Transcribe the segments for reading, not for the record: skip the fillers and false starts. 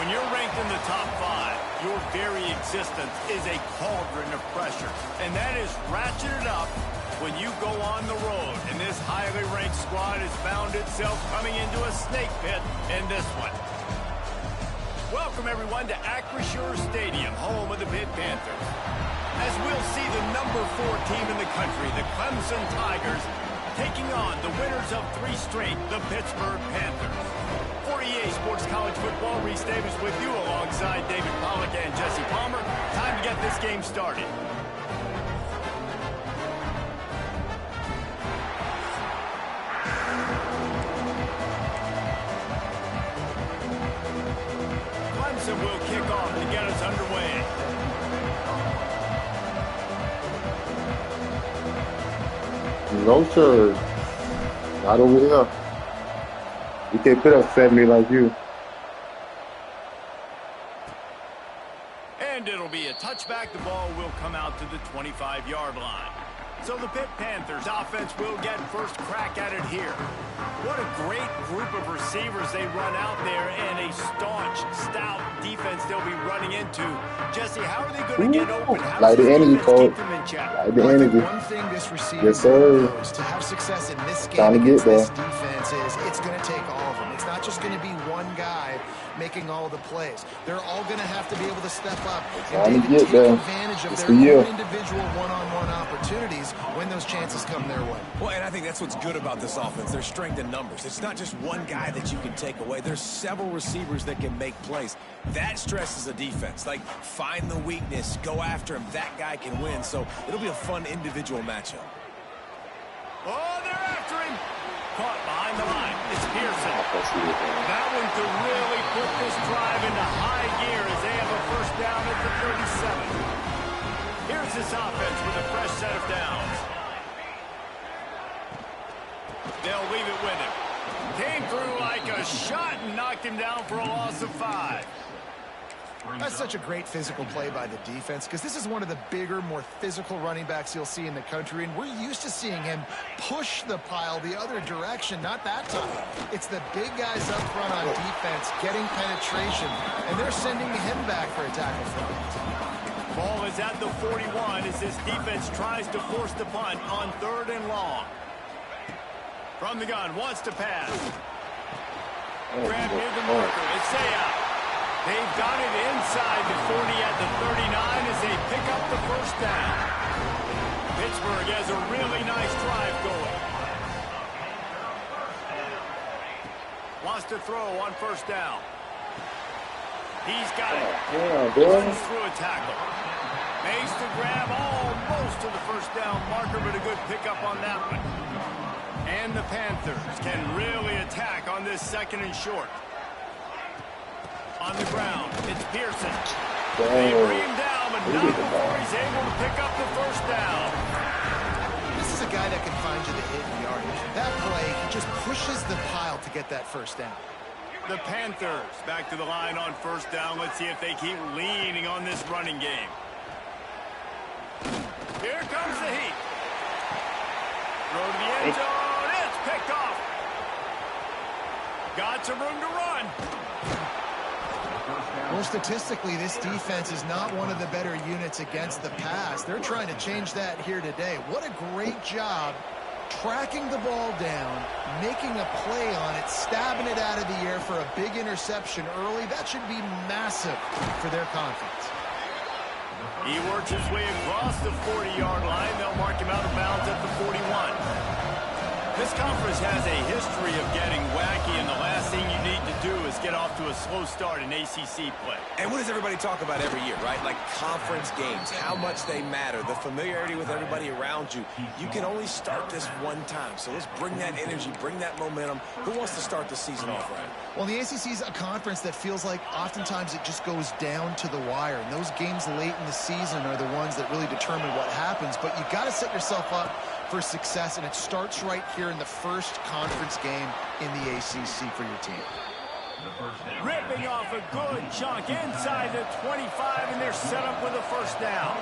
When you're ranked in the top 5, your very existence is a cauldron of pressure. And that is ratcheted up when you go on the road. And this highly ranked squad has found itself coming into a snake pit in this one. Welcome, everyone, to Acrisure Stadium, home of the Pitt Panthers. As we'll see the number 4 team in the country, the Clemson Tigers, taking on the winners of 3 straight, the Pittsburgh Panthers. For EA Sports College Football, Reese Davis with you alongside David Pollack and Jesse Palmer. Time to get this game started. Clemson will kick off to get us underway. No, sir. Not over here. You can't put up 70 like you. And it'll be a touchback. The ball will come out to the 25-yard line. So the Pitt Panthers offense will get first crack at it here. What a great group of receivers they run out there, and a staunch, stout defense they'll be running into. Jesse, how are they going to get open? How like the energy, coach. Like the energy. One thing this receiver yes, sir. knows to have success in this game Trying to get against there. this defense is it's going to take all of them. It's not just going to be one guy making all the plays. They're all going to have to be able to step up and take advantage of their own individual one-on-one opportunities when those chances come their way. Well, and I think that's what's good about this offense. Their strength in numbers. It's not just one guy that you can take away. There's several receivers that can make plays. That stresses a defense. Like, find the weakness, go after him. That guy can win. So it'll be a fun individual matchup. Oh, they're after him. Caught behind the line. It's Pearson. That one to really put this drive into high gear as they have a first down at the 37. Here's this offense with a fresh set of downs. They'll leave it with him. Came through like a shot and knocked him down for a loss of 5. That's such a great physical play by the defense because this is one of the bigger, more physical running backs you'll see in the country, and we're used to seeing him push the pile the other direction. Not that time. It's the big guys up front on defense getting penetration, and they're sending him back for a tackle for it. Ball is at the 41 as this defense tries to force the punt on 3rd and long. From the gun, wants to pass. Grab near the marker. It's Sayah. They've got it inside the 40 at the 39 as they pick up the first down. Pittsburgh has a really nice drive going. Wants to throw on first down. He's got it. Runs through a tackle. Makes the grab almost to the first down marker, but a good pickup on that one. And the Panthers can really attack on this 2nd and short. On the ground, it's Pearson. They bring him down, but not before he's able to pick up the first down. This is a guy that can find you the hidden yardage. That play, he just pushes the pile to get that first down. The Panthers back to the line on first down. Let's see if they keep leaning on this running game. Here comes the heat. Throw to the end zone. It's picked off. Got some room to run. Well, statistically, this defense is not one of the better units against the pass. They're trying to change that here today. What a great job tracking the ball down, making a play on it, stabbing it out of the air for a big interception early. That should be massive for their confidence. He works his way across the 40-yard line. They'll mark him out of bounds at the 41. This conference has a history of getting wacky, and the last thing you need to do is get off to a slow start in ACC play. And what does everybody talk about every year, right? Like conference games, how much they matter, the familiarity with everybody around you. You can only start this one time, so let's bring that energy, bring that momentum. Who wants to start the season off right? Well, the ACC is a conference that feels like oftentimes it just goes down to the wire, and those games late in the season are the ones that really determine what happens, but you got to set yourself up for success, and it starts right here in the first conference game in the ACC for your team. Ripping off a good chunk inside the 25, and they're set up with a first down.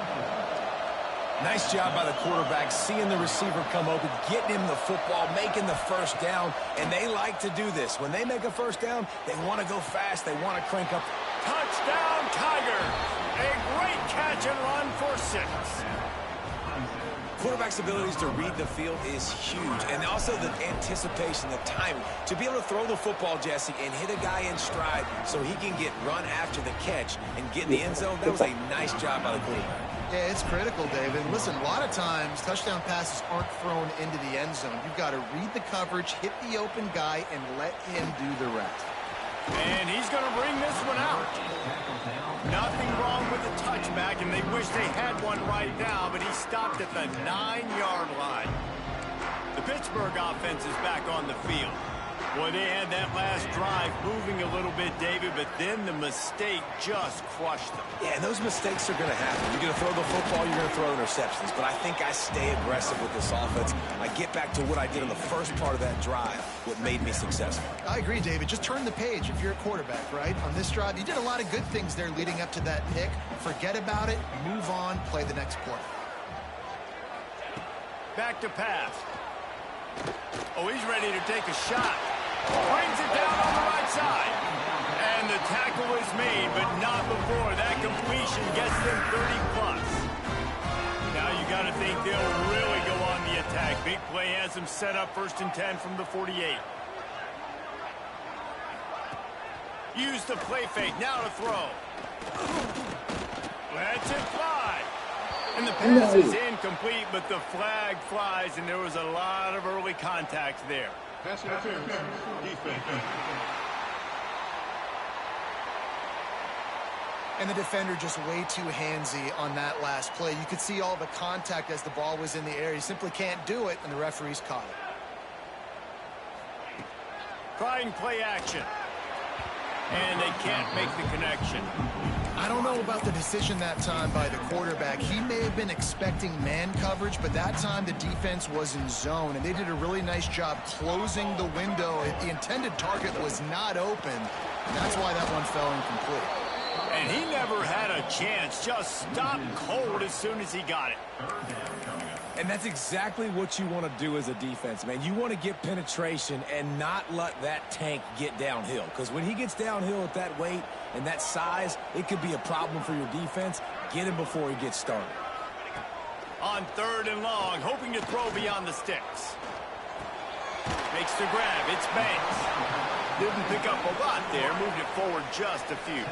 Nice job by the quarterback, seeing the receiver come open, getting him the football, making the first down, and they like to do this. When they make a first down, they want to go fast, they want to crank up Touchdown, Tigers. A great catch and run for 6. Quarterback's abilities to read the field is huge, and also the anticipation, the timing. To be able to throw the football, Jesse, and hit a guy in stride so he can get run after the catch and get in the end zone, that was a nice job by the quarterback. Yeah, it's critical, David. Listen, a lot of times touchdown passes aren't thrown into the end zone. You've got to read the coverage, hit the open guy, and let him do the rest. And he's going to bring this one out. Nothing wrong with the touchback, and they wish they had one right now, but he stopped at the 9-yard line. The Pittsburgh offense is back on the field. Boy, they had that last drive moving a little bit, David, but then the mistake just crushed them. Yeah, and those mistakes are going to happen. You're going to throw the football, you're going to throw interceptions. But I think I stay aggressive with this offense. I get back to what I did in the first part of that drive, what made me successful. I agree, David. Just turn the page if you're a quarterback, right? On this drive, you did a lot of good things there leading up to that pick. Forget about it, move on, play the next play. Back to pass. Oh, he's ready to take a shot. Brings it down on the right side. And the tackle is made, but not before that completion gets them 30+. Now you got to think they'll really go on the attack. Big play has them set up 1st and 10 from the 48. Use the play fake. Now to throw. Lets it fly. And the pass is incomplete, but the flag flies, and there was a lot of early contact there. Pass interference. Defense. And the defender just way too handsy on that last play. You could see all the contact as the ball was in the air. He simply can't do it, and the referees caught it. Trying play action. And they can't make the connection. I don't know about the decision that time by the quarterback. He may have been expecting man coverage, but that time the defense was in zone, and they did a really nice job closing the window. The intended target was not open. That's why that one fell incomplete. And he never had a chance. Just stopped cold as soon as he got it. And that's exactly what you want to do as a defense, man. You want to get penetration and not let that tank get downhill. Because when he gets downhill at that weight and that size, it could be a problem for your defense. Get him before he gets started. On 3rd and long, hoping to throw beyond the sticks. Makes the grab. It's Banks. Didn't pick up a lot there. Moved it forward just a few.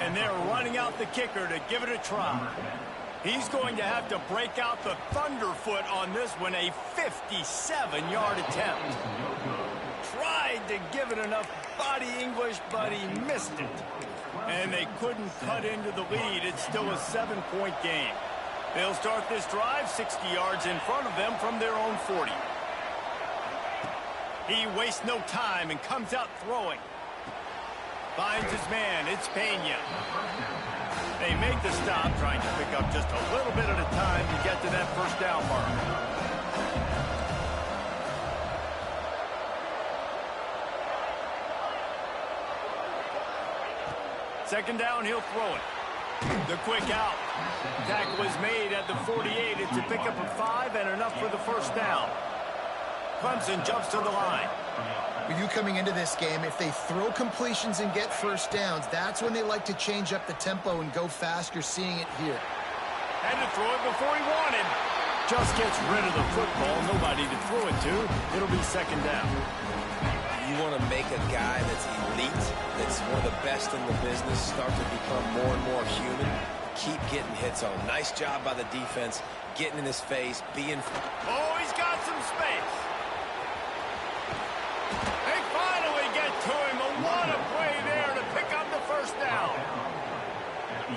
And they're running out the kicker to give it a try. He's going to have to break out the thunderfoot on this one, a 57-yard attempt. Tried to give it enough body English, but he missed it. And they couldn't cut into the lead. It's still a 7-point game. They'll start this drive 60 yards in front of them from their own 40. He wastes no time and comes out throwing. Finds his man. It's Pena. They make the stop, trying to pick up just a little bit at a time to get to that 1st down mark. Second down, he'll throw it. The quick out. Tackle is made at the 48. It's a pickup of 5 and enough for the 1st down. Clemson jumps to the line. With you coming into this game, if they throw completions and get 1st downs, that's when they like to change up the tempo and go fast. You're seeing it here. Had to throw it before he wanted. Just gets rid of the football. Nobody to throw it to. It'll be 2nd down. You want to make a guy that's elite, that's one of the best in the business, start to become more and more human. Keep getting hits on. Nice job by the defense, getting in his face, being... Oh, he's got some space. They finally get to him. What a play there to pick up the 1st down.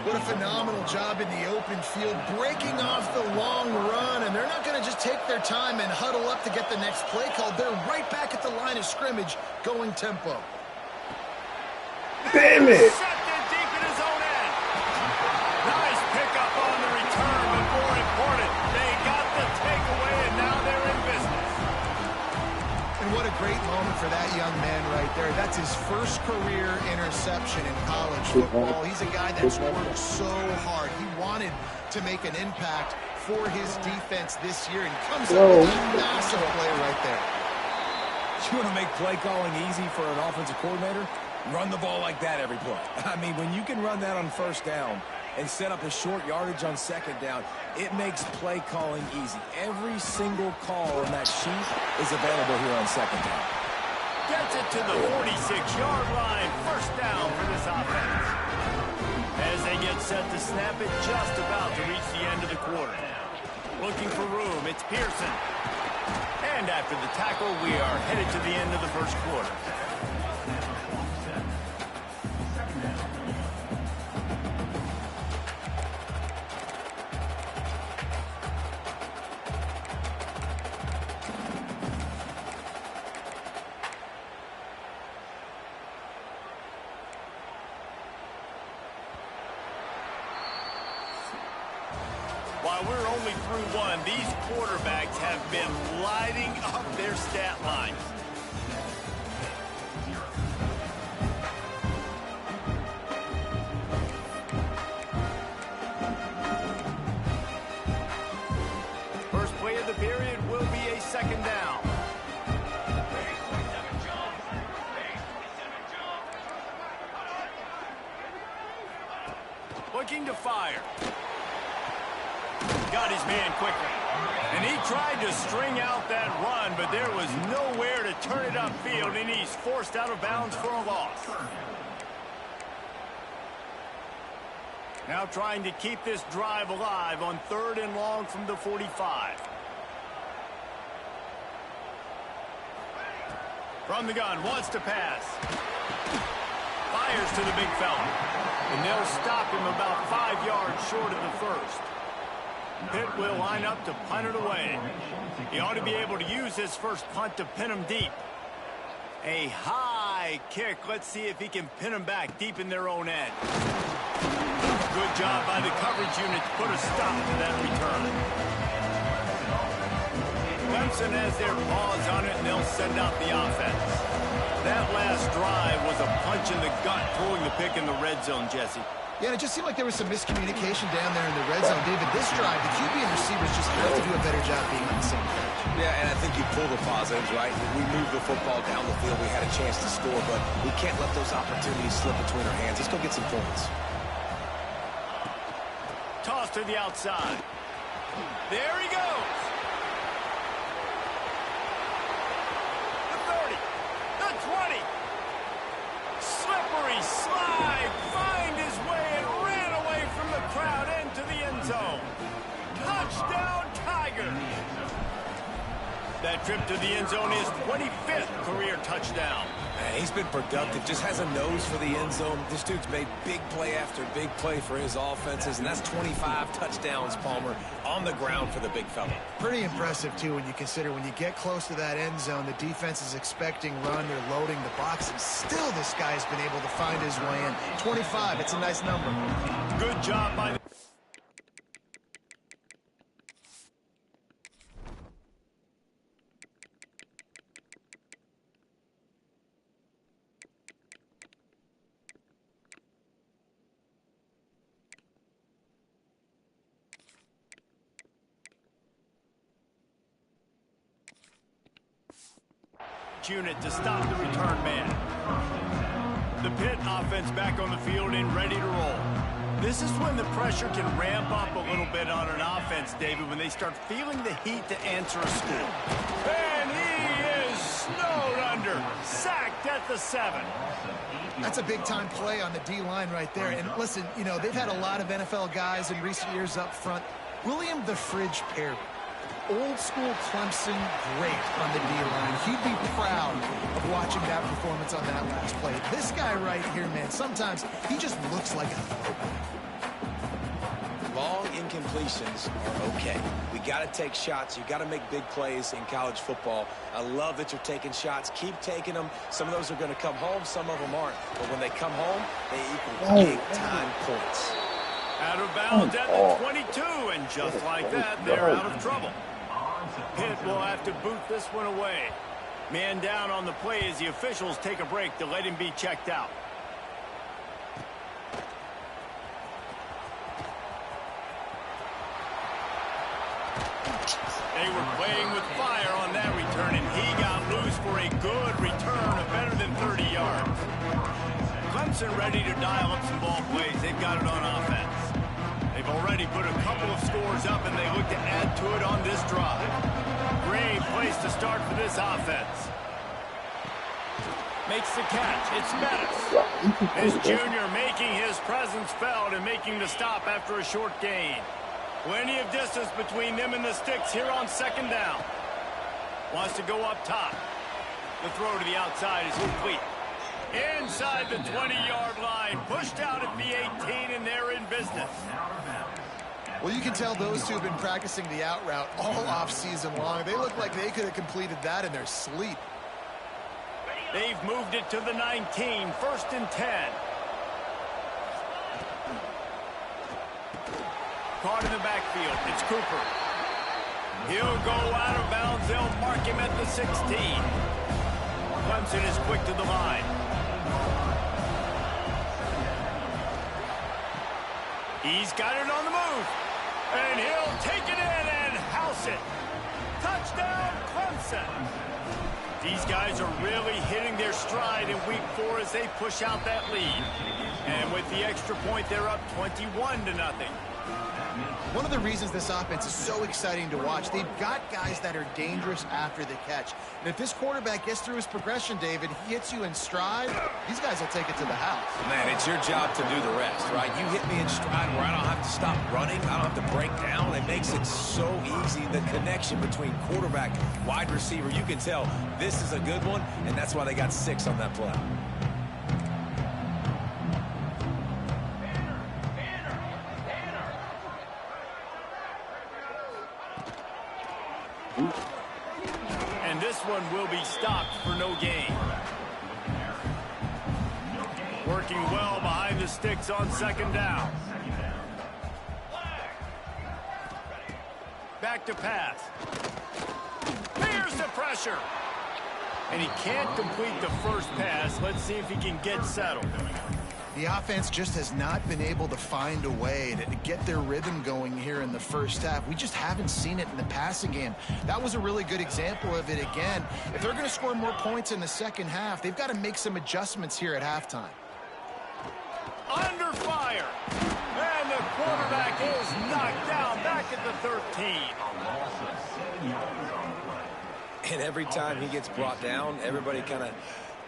What a phenomenal job in the open field, breaking off the long run, and they're not going to just take their time and huddle up to get the next play called. They're right back at the line of scrimmage, going tempo. Damn it! Intercepted deep in his own end. Nice pickup on the return, but more important, they got the takeaway, and now they're in business. And what a great moment for that young man right there. That's his 1st career interception in college football. He's a guy that's worked so hard. He wanted to make an impact for his defense this year, and comes up with a massive play right there. You want to make play calling easy for an offensive coordinator? Run the ball like that every play. I mean, when you can run that on first down and set up a short yardage on second down, it makes play calling easy. Every single call on that sheet is available here on second down. Gets it to the 46-yard line. First down for this offense. As they get set to snap it, just about to reach the end of the quarter. Looking for room, it's Pearson. And after the tackle, we are headed to the end of the first quarter. While we're only through one, these quarterbacks have been lighting up their stat lines. First play of the period will be a second down. Looking to fire. Got his man quickly. And he tried to string out that run, but there was nowhere to turn it upfield, and he's forced out of bounds for a loss. Now trying to keep this drive alive on 3rd and long from the 45. From the gun, wants to pass. Fires to the big fella. And they'll stop him about 5 yards short of the first. Pitt will line up to punt it away. He ought to be able to use his first punt to pin him deep. A high kick. Let's see if he can pin him back deep in their own end. Good job by the coverage unit to put a stop to that return. Clemson has their paws on it, and they'll send out the offense. That last drive was a punch in the gut, throwing the pick in the red zone, Jesse. Yeah, it just seemed like there was some miscommunication down there in the red zone. David, this drive, the QB and receivers just have to do a better job being on the same page. Yeah, and I think you pull the positives, right? We moved the football down the field. We had a chance to score, but we can't let those opportunities slip between our hands. Let's go get some points. Toss to the outside. There he goes. The 30. The 20. Slippery slide. Find his way and ran away from the crowd into the end zone. Touchdown, Tiger. That trip to the end zone is 25th career touchdown. Man, he's been productive, just has a nose for the end zone. This dude's made big play after big play for his offenses, and that's 25 touchdowns, Palmer, on the ground for the big fella. Pretty impressive, too, when you consider when you get close to that end zone, the defense is expecting run, they're loading the box, and still this guy's been able to find his way in. 25, it's a nice number. Good job by the... unit to stop the return man. The Pitt offense back on the field and ready to roll. This is when the pressure can ramp up a little bit on an offense, David, when they start feeling the heat to answer a school. And he is snowed under, sacked at the 7. That's a big-time play on the D-line right there. And listen, you know, they've had a lot of NFL guys in recent years up front. William the Fridge Perry, old-school Clemson great on the D-line. He'd be proud of watching that performance on that last play. This guy right here, man, sometimes he just looks like a throwback. Long incompletions are okay. We got to take shots. You got to make big plays in college football. I love that you're taking shots. Keep taking them. Some of those are going to come home. Some of them aren't. But when they come home, they equal big-time points. Out of bounds at the 22, and just like that, they're out of trouble. Pitt will have to boot this one away. Man down on the play as the officials take a break to let him be checked out. They were playing with fire on that return, and he got loose for a good return of better than 30 yards. Clemson ready to dial up some ball plays. They've got it on offense. They've already put a couple of scores up, and they look to add to it on this drive. Great place to start for this offense. Makes the catch. It's Bettis. His junior making his presence felt and making the stop after a short gain. Plenty of distance between them and the sticks here on second down. Wants to go up top. The throw to the outside is complete. Inside the 20-yard line. Pushed out at the 18, and they're in business. Well, you can tell those two have been practicing the out route all off-season long. They look like they could have completed that in their sleep. They've moved it to the 19, 1st and 10. Caught in the backfield. It's Cooper. He'll go out of bounds. They'll mark him at the 16. Clemson is quick to the line. He's got it on the move. And he'll take it in and house it. Touchdown, Clemson. These guys are really hitting their stride in week 4 as they push out that lead. And with the extra point, they're up 21-0. One of the reasons this offense is so exciting to watch, they've got guys that are dangerous after the catch. And if this quarterback gets through his progression, David, he hits you in stride, these guys will take it to the house. Man, it's your job to do the rest, right? You hit me in stride where I don't have to stop running. I don't have to break down. It makes it so easy. The connection between quarterback and wide receiver, you can tell this is a good one, and that's why they got 6 on that play. And this one will be stopped for no gain. Working well behind the sticks on second down. Back to pass. Here's the pressure. And he can't complete the first pass. Let's see if he can get settled. The offense just has not been able to find a way to get their rhythm going here in the first half. We just haven't seen it in the passing game. That was a really good example of it again. If they're going to score more points in the second half, they've got to make some adjustments here at halftime. Under fire. And the quarterback is knocked down back at the 13. And every time he gets brought down, everybody kind of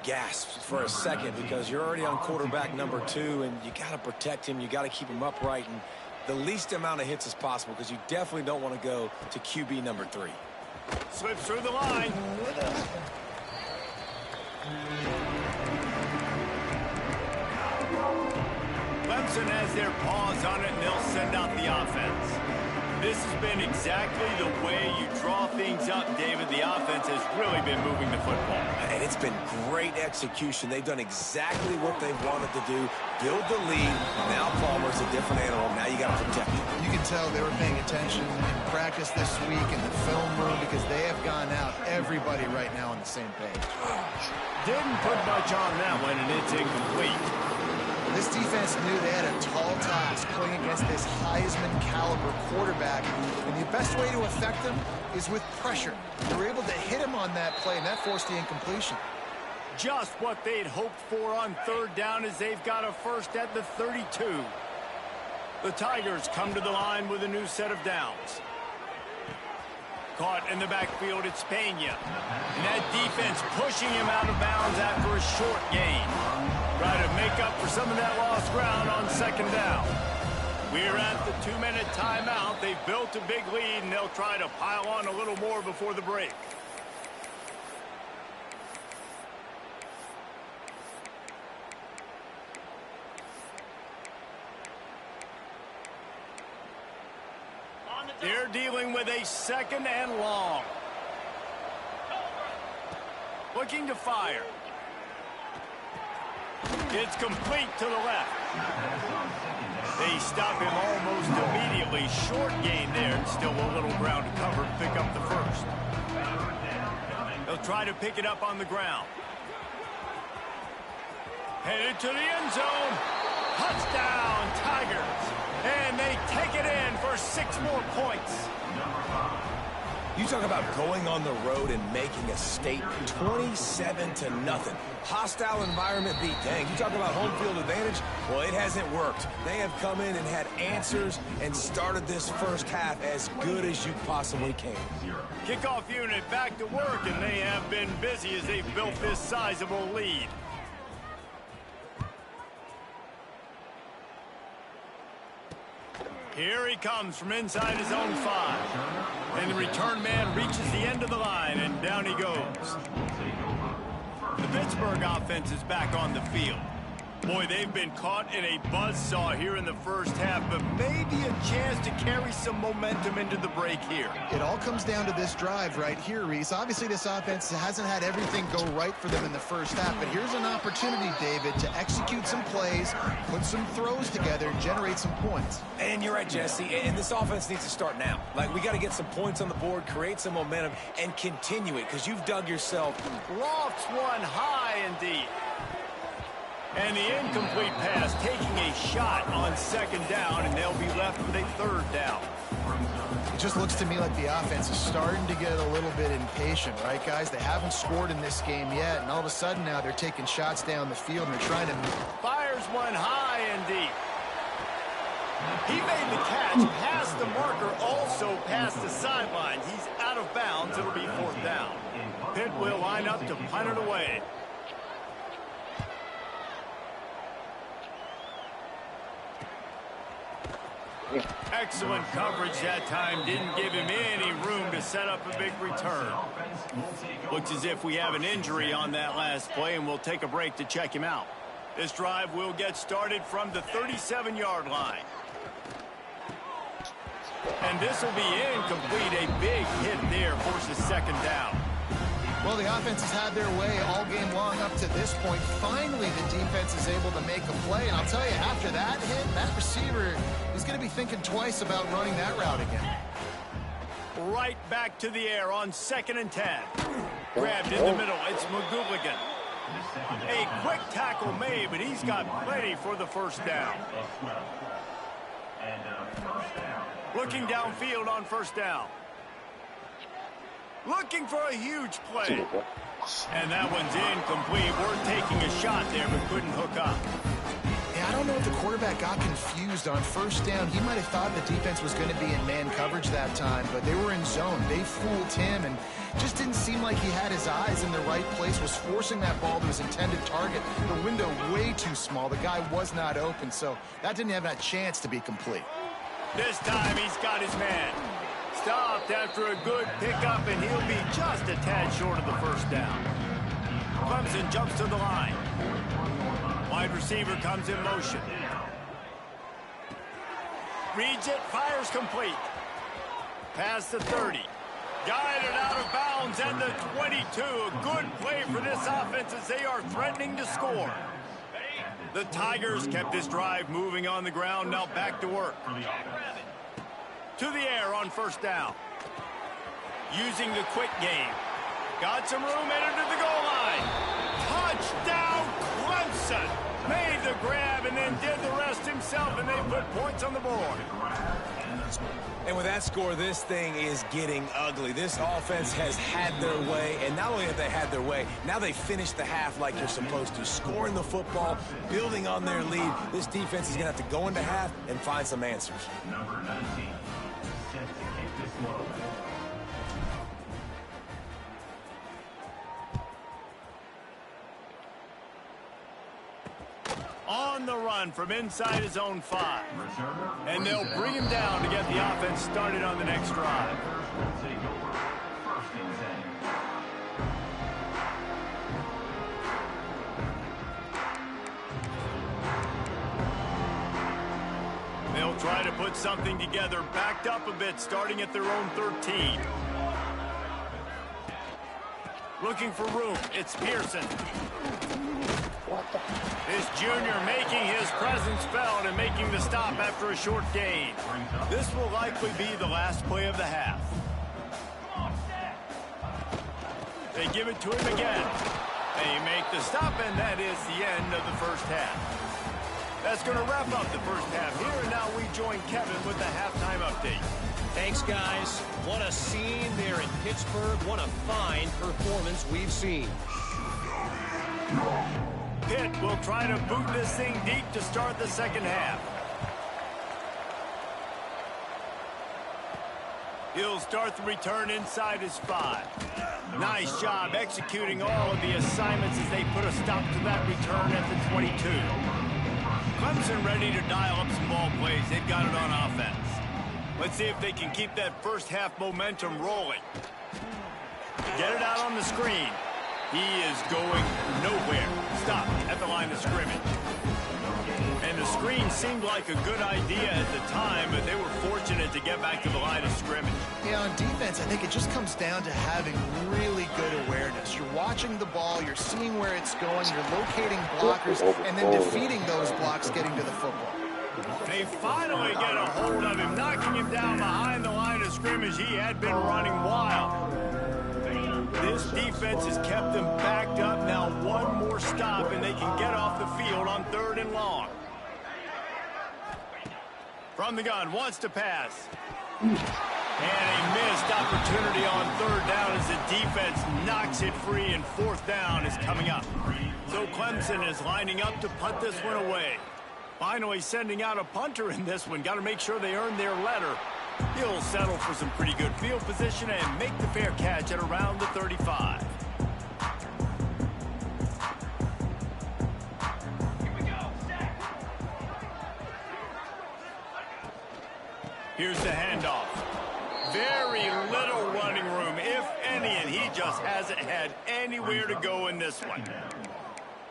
gasps for a second because you're already on quarterback number 2, and you got to protect him. You got to keep him upright and the least amount of hits as possible because you definitely don't want to go to QB number 3. Slips through the line. Clemson has their paws on it, and they'll send out the offense. This has been exactly the way you draw things up, David. The offense has really been moving the football. And it's been great execution. They've done exactly what they wanted to do. Build the lead. Now Palmer's a different animal. Now you got to protect him. You can tell they were paying attention in practice this week in the film room because they have gone out, everybody right now on the same page. Didn't put much on that one, and it's incomplete. This defense knew they had a tall task playing against this Heisman-caliber quarterback, and the best way to affect him is with pressure. They were able to hit him on that play, and that forced the incompletion. Just what they'd hoped for on third down as they've got a first at the 32. The Tigers come to the line with a new set of downs. Caught in the backfield, it's Pena. And that defense pushing him out of bounds after a short gain. Try to make up for some of that lost ground on second down. We're at the 2-minute timeout. They've built a big lead, and they'll try to pile on a little more before the break. They're dealing with a second and long. Looking to fire. It's complete to the left. They stop him almost immediately. Short gain there, and still a little ground to cover to pick up the first. They'll try to pick it up on the ground. Headed to the end zone. Touchdown, Tigers. And they take it in for 6 more points. You talk about going on the road and making a statement. 27-0. Hostile environment beat. Dang, you talk about home field advantage? Well, it hasn't worked. They have come in and had answers and started this first half as good as you possibly can. Kickoff unit back to work, and they have been busy as they've built this sizable lead. Here he comes from inside his own 5. And the return man reaches the end of the line, and down he goes. The Pittsburgh offense is back on the field. Boy, they've been caught in a buzzsaw here in the first half, but maybe a chance to carry some momentum into the break here. It all comes down to this drive right here, Reese. Obviously, this offense hasn't had everything go right for them in the first half, but here's an opportunity, David, to execute some plays, put some throws together, and generate some points. And you're right, Jesse, and this offense needs to start now. Like, we got to get some points on the board, create some momentum, and continue it, because you've dug yourself. Lofts one high and deep. And the incomplete pass taking a shot on second down, and they'll be left with a third down. It just looks to me like the offense is starting to get a little bit impatient, right, guys? They haven't scored in this game yet, and all of a sudden now they're taking shots down the field, and they're trying to... Fires one high and deep. He made the catch past the marker, also past the sideline. He's out of bounds. It'll be fourth down. Pitt will line up to punt it away. Excellent coverage that time. Didn't give him any room to set up a big return. Looks as if we have an injury on that last play, and we'll take a break to check him out. This drive will get started from the 37-yard line. And this will be incomplete. A big hit there forces second down. Well, the offense has had their way all game long up to this point. Finally, the defense is able to make a play. And I'll tell you, after that hit, that receiver is going to be thinking twice about running that route again. Right back to the air on 2nd and 10. Grabbed in the middle. It's McGooligan. A quick tackle made, but he's got plenty for the first down. Looking downfield on first down. Looking for a huge play. And that one's incomplete. We're taking a shot there, but couldn't hook up. Yeah, I don't know if the quarterback got confused on first down. He might have thought the defense was going to be in man coverage that time, but they were in zone. They fooled him, and just didn't seem like he had his eyes in the right place, was forcing that ball to his intended target. The window way too small. The guy was not open, so that didn't have that chance to be complete. This time he's got his man. Stopped after a good pickup, and he'll be just a tad short of the first down. Clemson jumps to the line. Wide receiver comes in motion. Reads it, fires complete. Past the 30. Guided out of bounds, and the 22. A good play for this offense as they are threatening to score. The Tigers kept this drive moving on the ground, now back to work. To the air on first down. Using the quick game. Got some room, entered to the goal line. Touchdown, Clemson. Made the grab and then did the rest himself, and they put points on the board. And with that score, this thing is getting ugly. This offense has had their way, and not only have they had their way, now they finished the half like you're supposed to, scoring the football, building on their lead. This defense is going to have to go into half and find some answers. Number 19, set to kick this one. On the run from inside his own 5. And they'll bring him down to get the offense started on the next drive. They'll try to put something together, backed up a bit, starting at their own 13. Looking for room. It's Pearson. This junior making his presence felt and making the stop after a short gain. This will likely be the last play of the half. They give it to him again. They make the stop, and that is the end of the first half. That's going to wrap up the first half here, and now we join Kevin with the halftime update. Thanks, guys. What a scene there in Pittsburgh. What a fine performance we've seen. Pitt will try to boot this thing deep to start the second half. He'll start the return inside his 5. Nice job executing all of the assignments as they put a stop to that return at the 22. Clemson ready to dial up some ball plays. They've got it on offense. Let's see if they can keep that first half momentum rolling. Get it out on the screen. He is going nowhere. Stop at the line of scrimmage. And the screen seemed like a good idea at the time, but they were fortunate to get back to the line of scrimmage. Yeah, on defense, I think it just comes down to having really good awareness. You're watching the ball, you're seeing where it's going, you're locating blockers, and then defeating those blocks getting to the football. They finally get a hold of him, knocking him down behind the line of scrimmage. He had been running wild. This defense has kept them backed up. Now one more stop, and they can get off the field on 3rd and long. From the gun, wants to pass. And a missed opportunity on 3rd down as the defense knocks it free, and 4th down is coming up. So Clemson is lining up to punt this one away. Finally sending out a punter in this one. Got to make sure they earn their letter. He'll settle for some pretty good field position and make the fair catch at around the 35. Here's the handoff. Very little running room, if any, and he just hasn't had anywhere to go in this one.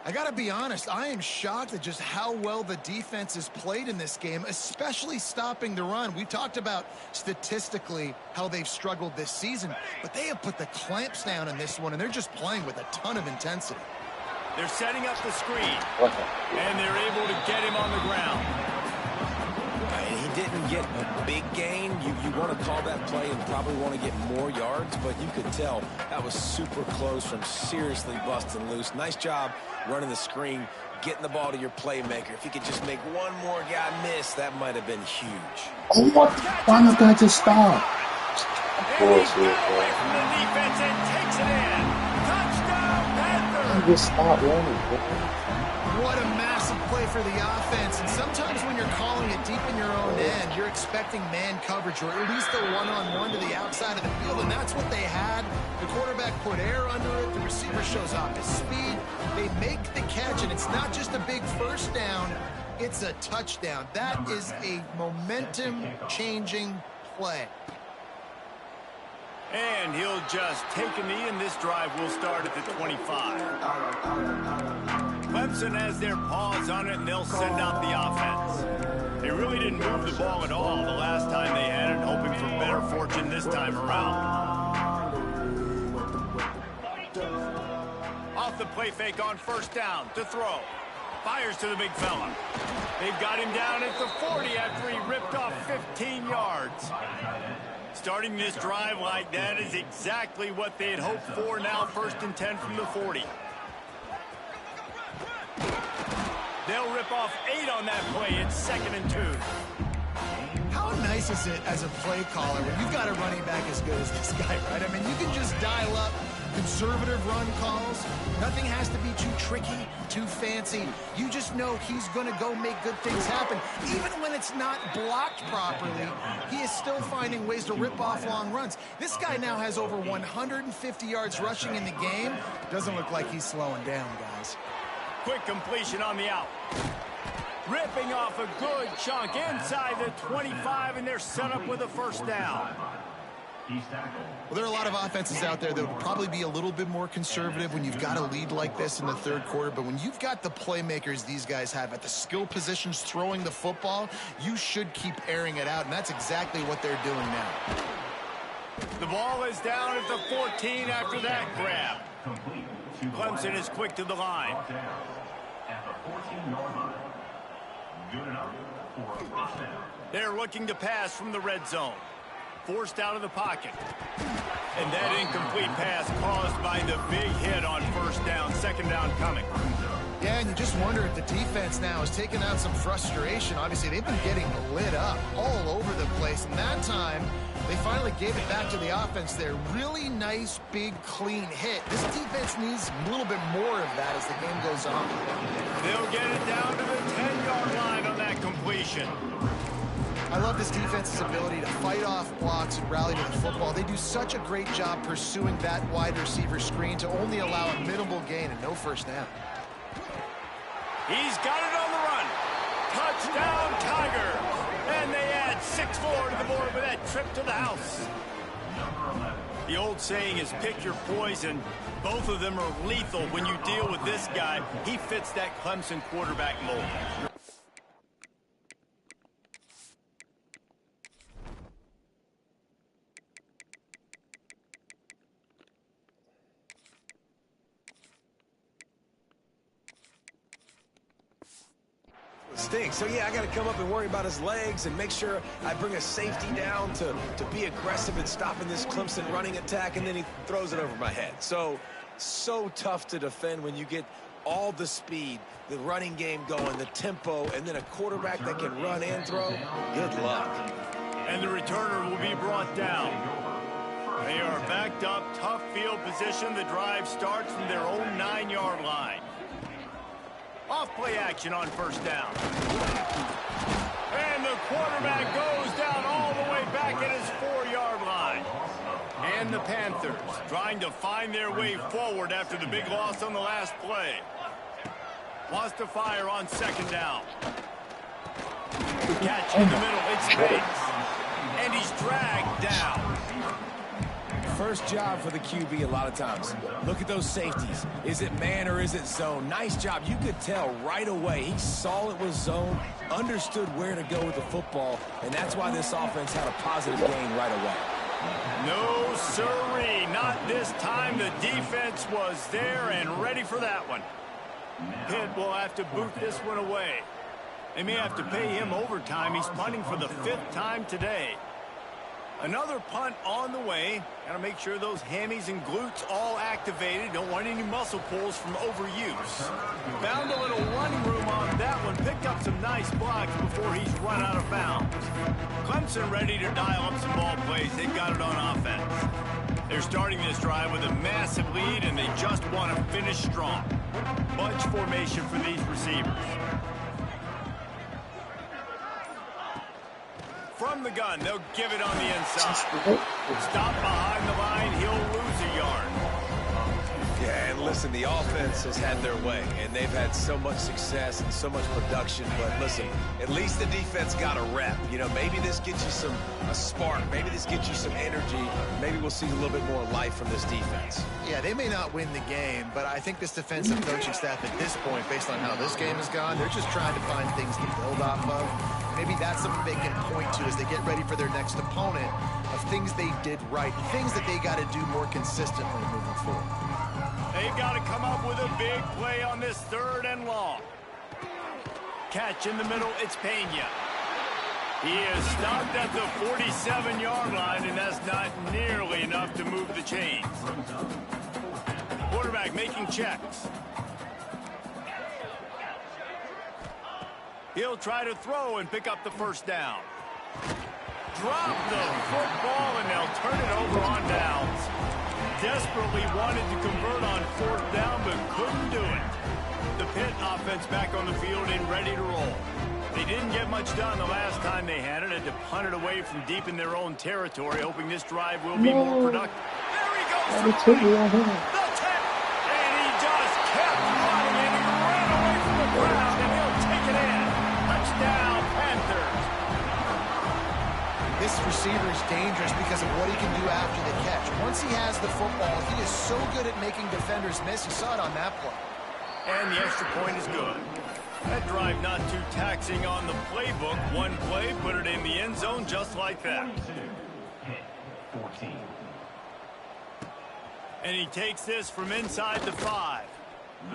I got to be honest, I am shocked at just how well the defense has played in this game, especially stopping the run. We talked about statistically how they've struggled this season, but they have put the clamps down in this one, and they're just playing with a ton of intensity. They're setting up the screen, and they're able to get him on the ground. He didn't get a big gain. You want to call that play and probably want to get more yards, but you could tell that was super close from seriously busting loose. Nice job running the screen, getting the ball to your playmaker. If you could just make one more guy miss, that might have been huge. Oh, what? Why not that just stop? And he got away from the defense and takes it in. Touchdown, Panthers! Just stop running, bro. What a massive play for the offense. And sometimes when you're calling it deep in your own end, you're expecting man coverage or at least a one-on-one to the outside of the field, and that's what they had. The quarterback put air under it. The receiver shows off his speed. They make the catch, and it's not just a big first down. It's a touchdown. That is a momentum-changing play. And he'll just take a knee, and this drive will start at the 25. Clemson has their paws on it, and they'll send out the offense. They really didn't move the ball at all the last time they had it, hoping for better fortune this time around. Off the play fake on first down to throw. Fires to the big fella. They've got him down at the 40 after he ripped off 15 yards. Starting this drive like that is exactly what they had hoped for. Now 1st and 10 from the 40. They'll rip off 8 on that play. It's 2nd and 2. How nice is it as a play caller when you've got a running back as good as this guy, right? I mean, you can just dial up conservative run calls. Nothing has to be too tricky, too fancy. You just know he's going to go make good things happen. Even when it's not blocked properly, he is still finding ways to rip off long runs. This guy now has over 150 yards rushing in the game. Doesn't look like he's slowing down, guys. Quick completion on the out. Ripping off a good chunk inside the 25, and they're set up with a first down. Well, there are a lot of offenses out there that would probably be a little bit more conservative when you've got a lead like this in the 3rd quarter. But when you've got the playmakers these guys have at the skill positions throwing the football, you should keep airing it out, and that's exactly what they're doing now. The ball is down at the 14 after that grab. Clemson is quick to the line. They're looking to pass from the red zone. Forced out of the pocket. And that incomplete pass caused by the big hit on first down. 2nd down coming. Yeah, and you just wonder if the defense now is taking out some frustration. Obviously, they've been getting lit up all over the place, and that time they finally gave it back to the offense there. Really nice, big, clean hit. This defense needs a little bit more of that as the game goes on. They'll get it down to the 10-yard line on that completion. I love this defense's ability to fight off blocks and rally to the football. They do such a great job pursuing that wide receiver screen to only allow a minimal gain and no first down. He's got it on the run. Touchdown, Tigers. And they add 6-4 to the board with that trip to the house. The old saying is pick your poison. Both of them are lethal when you deal with this guy. He fits that Clemson quarterback mold. Stinks. So, yeah, I got to come up and worry about his legs and make sure I bring a safety down to be aggressive in stopping this Clemson running attack, and then he throws it over my head. So tough to defend when you get all the speed, the running game going, the tempo, and then a quarterback that can run and throw. Good luck. And the returner will be brought down. They are backed up, tough field position. The drive starts from their own 9-yard line. Off-play action on first down. And the quarterback goes down all the way back at his 4-yard line. And the Panthers trying to find their way forward after the big loss on the last play. Wants to fire on second down. Catch in the middle. It's Bates. And he's dragged down. First job for the QB a lot of times. Look at those safeties. Is it man or is it zone? Nice job. You could tell right away. He saw it was zone, understood where to go with the football, and that's why this offense had a positive gain right away. No, sirree. Not this time. The defense was there and ready for that one. Pitt will have to boot this one away. They may have to pay him overtime. He's punting for the 5th time today. Another punt on the way. Got to make sure those hammies and glutes all activated. Don't want any muscle pulls from overuse. Found a little running room on that one. Picked up some nice blocks before he's run out of bounds. Clemson ready to dial up some ball plays. They've got it on offense. They're starting this drive with a massive lead, and they just want to finish strong. Bunch formation for these receivers. From the gun, they'll give it on the inside. Stop behind the line, he'll lose a yard. Yeah, and listen, the offense has had their way, and they've had so much success and so much production. But listen, at least the defense got a rep. You know, maybe this gets you a spark. Maybe this gets you some energy. Maybe we'll see a little bit more life from this defense. Yeah, they may not win the game, but I think this defensive coaching staff at this point, based on how this game has gone, they're just trying to find things to build off of. Maybe that's something they can point to as they get ready for their next opponent of things they did right, things that they got to do more consistently moving forward. They've got to come up with a big play on this 3rd and long. Catch in the middle, it's Pena. He is stopped at the 47-yard line, and that's not nearly enough to move the chains. Quarterback making checks. He'll try to throw and pick up the first down. Drop the football, and they'll turn it over on downs. Desperately wanted to convert on 4th down, but couldn't do it. The Pitt offense back on the field and ready to roll. They didn't get much done the last time they had it. Had to punt it away from deep in their own territory, hoping this drive will be more productive. There he goes. The 10. And he just kept running, and he ran away from the ground, and he'll take it in. Touchdown, Panthers. This receiver is dangerous because of what he can do after the catch. Once he has the football, he is so good at making defenders miss. You saw it on that play. And the extra point is good. That drive not too taxing on the playbook. One play, put it in the end zone just like that. 14. And he takes this from inside the 5.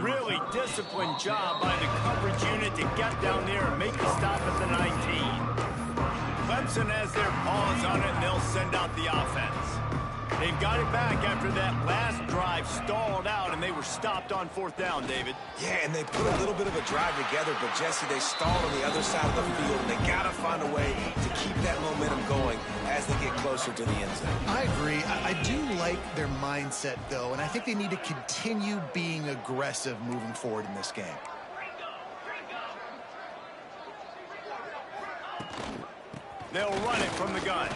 Really disciplined job by the coverage unit to get down there and make the stop at the 19. Clemson has their paws on it, and they'll send out the offense. They've got it back after that last drive stalled out, and they were stopped on 4th down, David. Yeah, and they put a little bit of a drive together, but, Jesse, they stalled on the other side of the field, and they got to find a way to keep that momentum going as they get closer to the end zone. I agree. I do like their mindset, though, and I think they need to continue being aggressive moving forward in this game. They'll run it from the gun.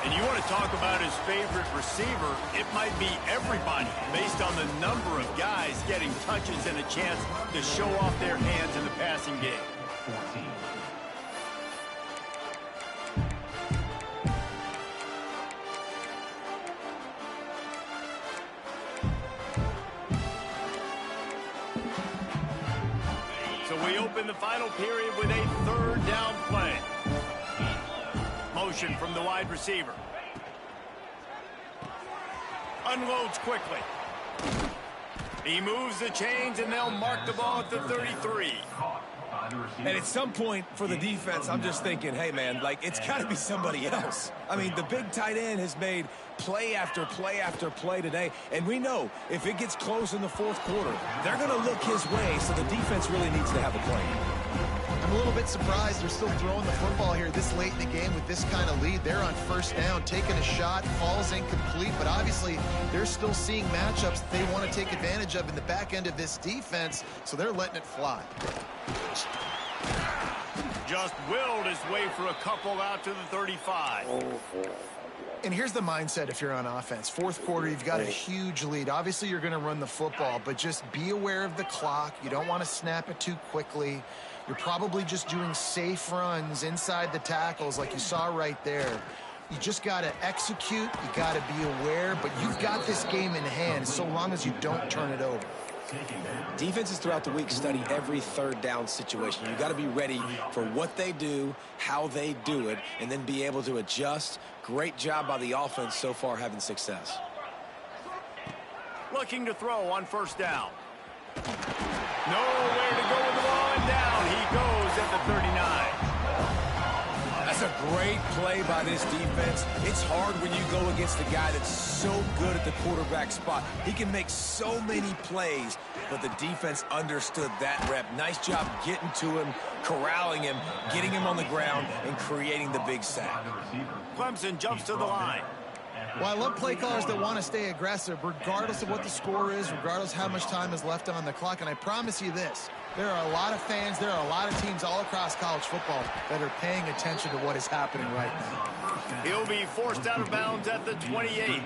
And you want to talk about his favorite receiver, it might be everybody based on the number of guys getting touches and a chance to show off their hands in the passing game. 14. So we open the final period with a 3rd down play. Motion from the wide receiver. Unloads quickly. He moves the chains, and they'll mark the ball at the 33. And at some point for the defense, I'm just thinking, hey, man, like, it's got to be somebody else. I mean, the big tight end has made play after play after play today, and we know if it gets close in the 4th quarter, they're going to look his way, so the defense really needs to have a plan. I'm a little bit surprised they're still throwing the football here this late in the game with this kind of lead. They're on 1st down, taking a shot, falls incomplete, but obviously they're still seeing matchups that they want to take advantage of in the back end of this defense, so they're letting it fly. Just willed his way for a couple out to the 35. And here's the mindset if you're on offense. 4th quarter, you've got a huge lead. Obviously, you're going to run the football, but just be aware of the clock. You don't want to snap it too quickly. You're probably just doing safe runs inside the tackles like you saw right there. You just got to execute. You got to be aware, but you've got this game in hand so long as you don't turn it over. Defenses throughout the week study every 3rd down situation. You got to be ready for what they do, how they do it, and then be able to adjust. Great job by the offense so far having success. Looking to throw on 1st down. Nowhere to go with the ball, and down he goes at the 39. That's a great play by this defense. It's hard when you go against a guy that's so good at the quarterback spot. He can make so many plays, but the defense understood that rep. Nice job getting to him, corralling him, getting him on the ground, and creating the big sack. Clemson jumps to the line. Well, I love play callers that want to stay aggressive regardless of what the score is, regardless of how much time is left on the clock. And I promise you this, there are a lot of fans, there are a lot of teams all across college football that are paying attention to what is happening right now. He'll be forced out of bounds at the 28.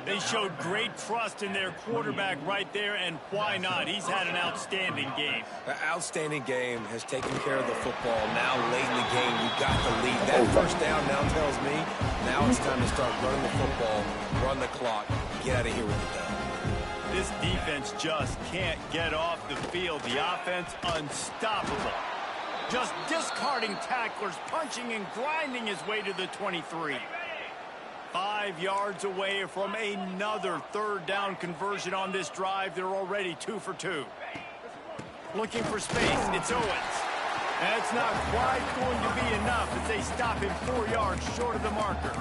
They showed great trust in their quarterback right there, and why not? He's had an outstanding game. An outstanding game, has taken care of the football. Now late in the game, you got the lead. That 1st down now tells me now it's time to start running the football, run the clock, get out of here with the dub. This defense just can't get off the field. The offense unstoppable. Just discarding tacklers, punching and grinding his way to the 23. 5 yards away from another 3rd down conversion on this drive. They're already 2 for 2. Looking for space. It's Owens. That's not quite going to be enough as they stop him 4 yards short of the marker.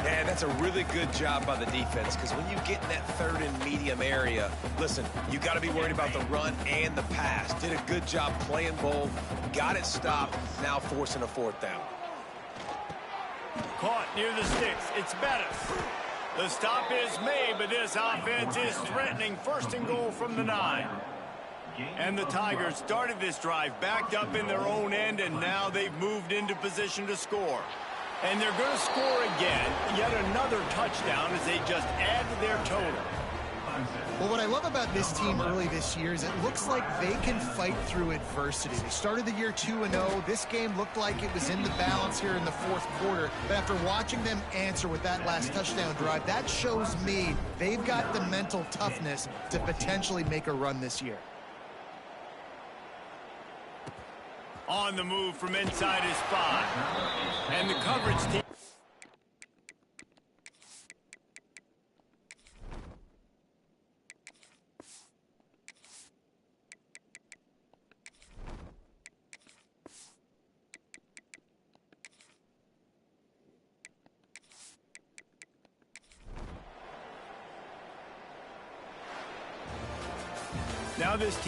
And that's a really good job by the defense, because when you get in that 3rd and medium area, listen, you got to be worried about the run and the pass. Did a good job playing both, got it stopped, now forcing a 4th down. Caught near the sticks. It's Bettis. The stop is made, but this offense is threatening 1st and goal from the 9. And the Tigers started this drive backed up in their own end, and now they've moved into position to score. And they're going to score again, yet another touchdown as they just add to their total. Well, what I love about this team early this year is it looks like they can fight through adversity. They started the year 2-0. This game looked like it was in the balance here in the 4th quarter. But after watching them answer with that last touchdown drive, that shows me they've got the mental toughness to potentially make a run this year. On the move from inside his 5. And the coverage team. Now this team